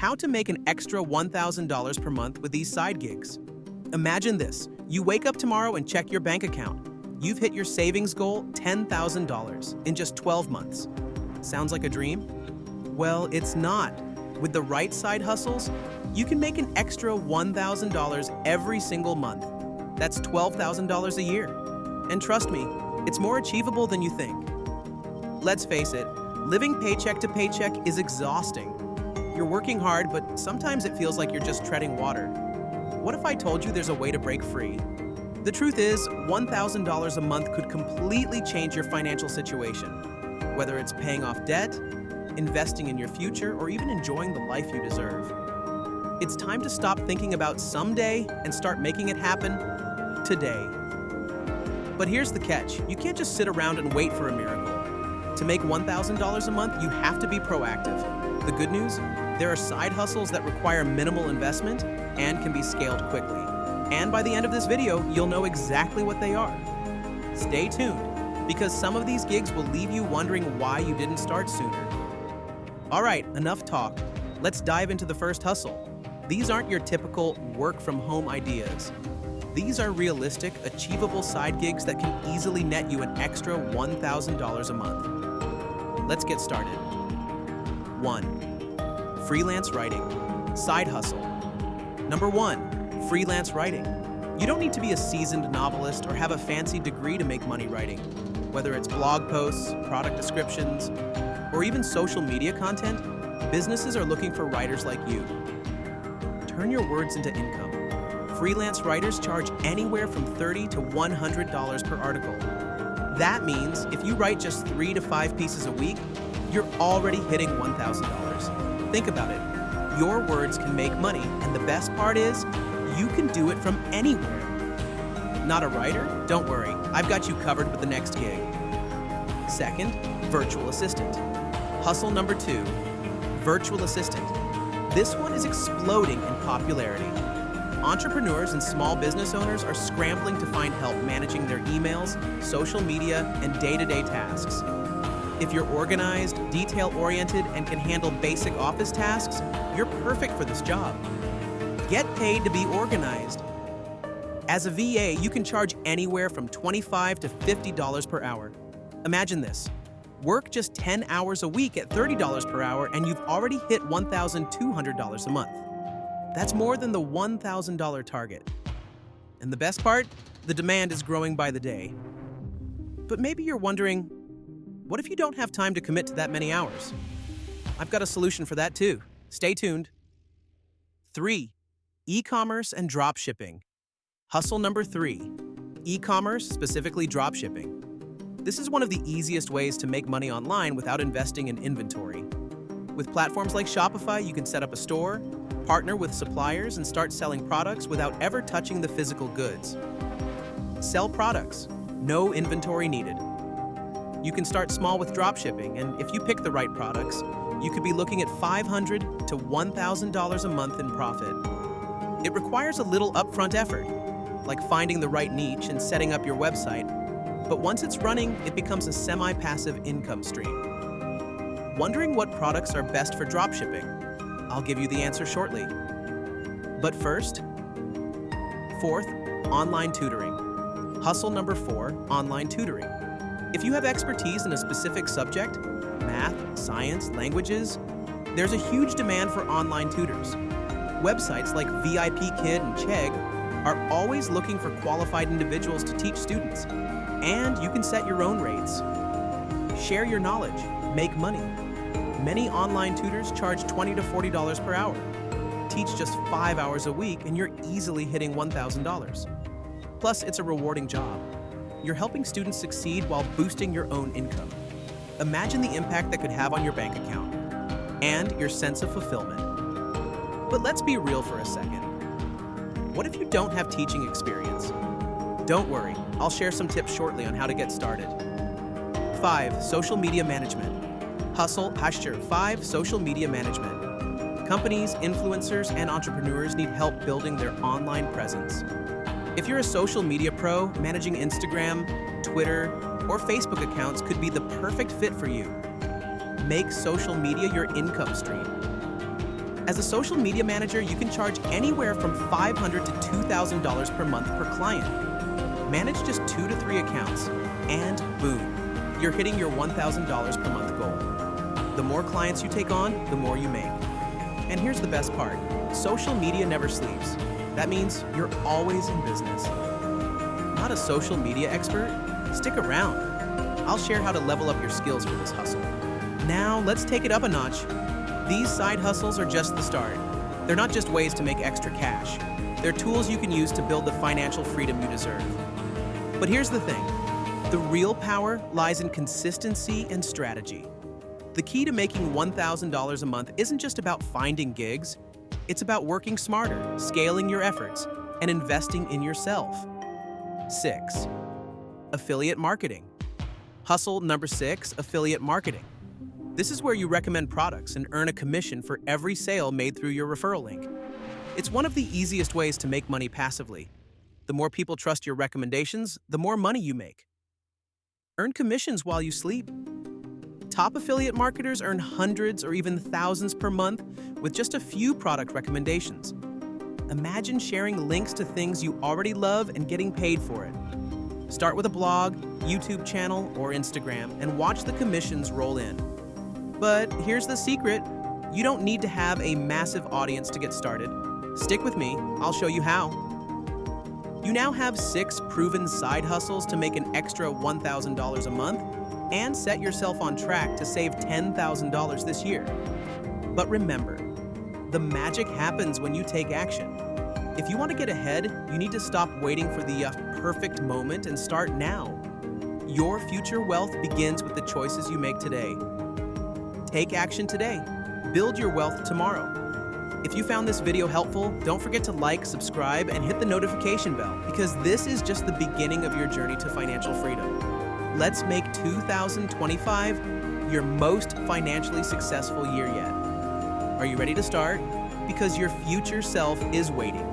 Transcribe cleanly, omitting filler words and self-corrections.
How to make an extra $1,000 per month with these side gigs. Imagine this. You wake up tomorrow and check your bank account. You've hit your savings goal, $10,000, in just 12 months. Sounds like a dream? Well, it's not. With the right side hustles, you can make an extra $1,000 every single month. That's $12,000 a year. And trust me, it's more achievable than you think. Let's face it, living paycheck to paycheck is exhausting. You're working hard, but sometimes it feels like you're just treading water. What if I told you there's a way to break free? The truth is, $1,000 a month could completely change your financial situation. Whether it's paying off debt, investing in your future, or even enjoying the life you deserve. It's time to stop thinking about someday and start making it happen today. But here's the catch. You can't just sit around and wait for a miracle. To make $1,000 a month, you have to be proactive. The good news? There are side hustles that require minimal investment and can be scaled quickly. And by the end of this video, you'll know exactly what they are. Stay tuned, because some of these gigs will leave you wondering why you didn't start sooner. All right, enough talk. Let's dive into the first hustle. These aren't your typical work-from-home ideas. These are realistic, achievable side gigs that can easily net you an extra $1,000 a month. Let's get started. 1. Freelance writing. Side hustle. Number 1. Freelance writing. You don't need to be a seasoned novelist or have a fancy degree to make money writing. Whether it's blog posts, product descriptions, or even social media content, businesses are looking for writers like you. Turn your words into income. Freelance writers charge anywhere from $30 to $100 per article. That means if you write just 3 to 5 pieces a week, you're already hitting $1,000. Think about it. Your words can make money, and the best part is, you can do it from anywhere. Not a writer? Don't worry, I've got you covered with the next gig. Second, virtual assistant. Hustle number 2, virtual assistant. This one is exploding in popularity. Entrepreneurs and small business owners are scrambling to find help managing their emails, social media, and day-to-day tasks. If you're organized, detail-oriented, and can handle basic office tasks, you're perfect for this job. Get paid to be organized. As a VA, you can charge anywhere from $25 to $50 per hour. Imagine this. Work just 10 hours a week at $30 per hour, and you've already hit $1,200 a month. That's more than the $1,000 target. And the best part? The demand is growing by the day. But maybe you're wondering, what if you don't have time to commit to that many hours? I've got a solution for that too. Stay tuned. 3. E-commerce and dropshipping. Hustle number 3. E-commerce, specifically dropshipping. This is one of the easiest ways to make money online without investing in inventory. With platforms like Shopify, you can set up a store, partner with suppliers, and start selling products without ever touching the physical goods. Sell products, no inventory needed. You can start small with dropshipping, and if you pick the right products, you could be looking at $500 to $1,000 a month in profit. It requires a little upfront effort, like finding the right niche and setting up your website, but once it's running, it becomes a semi-passive income stream. Wondering what products are best for dropshipping? I'll give you the answer shortly. But first, 4th, online tutoring. Hustle number 4, online tutoring. If you have expertise in a specific subject, math, science, languages, there's a huge demand for online tutors. Websites like VIPKid and Chegg are always looking for qualified individuals to teach students. And you can set your own rates. Share your knowledge, make money. Many online tutors charge $20 to $40 per hour. Teach just 5 hours a week and you're easily hitting $1,000. Plus, it's a rewarding job. You're helping students succeed while boosting your own income. Imagine the impact that could have on your bank account and your sense of fulfillment. But let's be real for a second. What if you don't have teaching experience? Don't worry, I'll share some tips shortly on how to get started. 5. Social media management. Hustle 5. Social media management. Companies, influencers, and entrepreneurs need help building their online presence. If you're a social media pro, managing Instagram, Twitter, or Facebook accounts could be the perfect fit for you. Make social media your income stream. As a social media manager, you can charge anywhere from $500 to $2,000 per month per client. Manage just 2 to 3 accounts, and boom, you're hitting your $1,000 per month goal. The more clients you take on, the more you make. And here's the best part. Social media never sleeps. That means you're always in business. Not a social media expert? Stick around. I'll share how to level up your skills for this hustle. Now, let's take it up a notch. These side hustles are just the start. They're not just ways to make extra cash. They're tools you can use to build the financial freedom you deserve. But here's the thing. The real power lies in consistency and strategy. The key to making $1,000 a month isn't just about finding gigs. It's about working smarter, scaling your efforts, and investing in yourself. 6. Affiliate marketing. Hustle number 6, affiliate marketing. This is where you recommend products and earn a commission for every sale made through your referral link. It's one of the easiest ways to make money passively. The more people trust your recommendations, the more money you make. Earn commissions while you sleep. Top affiliate marketers earn hundreds or even thousands per month with just a few product recommendations. Imagine sharing links to things you already love and getting paid for it. Start with a blog, YouTube channel, or Instagram and watch the commissions roll in. But here's the secret. You don't need to have a massive audience to get started. Stick with me, I'll show you how. You now have 6 proven side hustles to make an extra $1,000 a month and set yourself on track to save $10,000 this year. But remember, the magic happens when you take action. If you want to get ahead, you need to stop waiting for the perfect moment and start now. Your future wealth begins with the choices you make today. Take action today. Build your wealth tomorrow. If you found this video helpful, don't forget to like, subscribe, and hit the notification bell because this is just the beginning of your journey to financial freedom. Let's make 2025 your most financially successful year yet. Are you ready to start? Because your future self is waiting.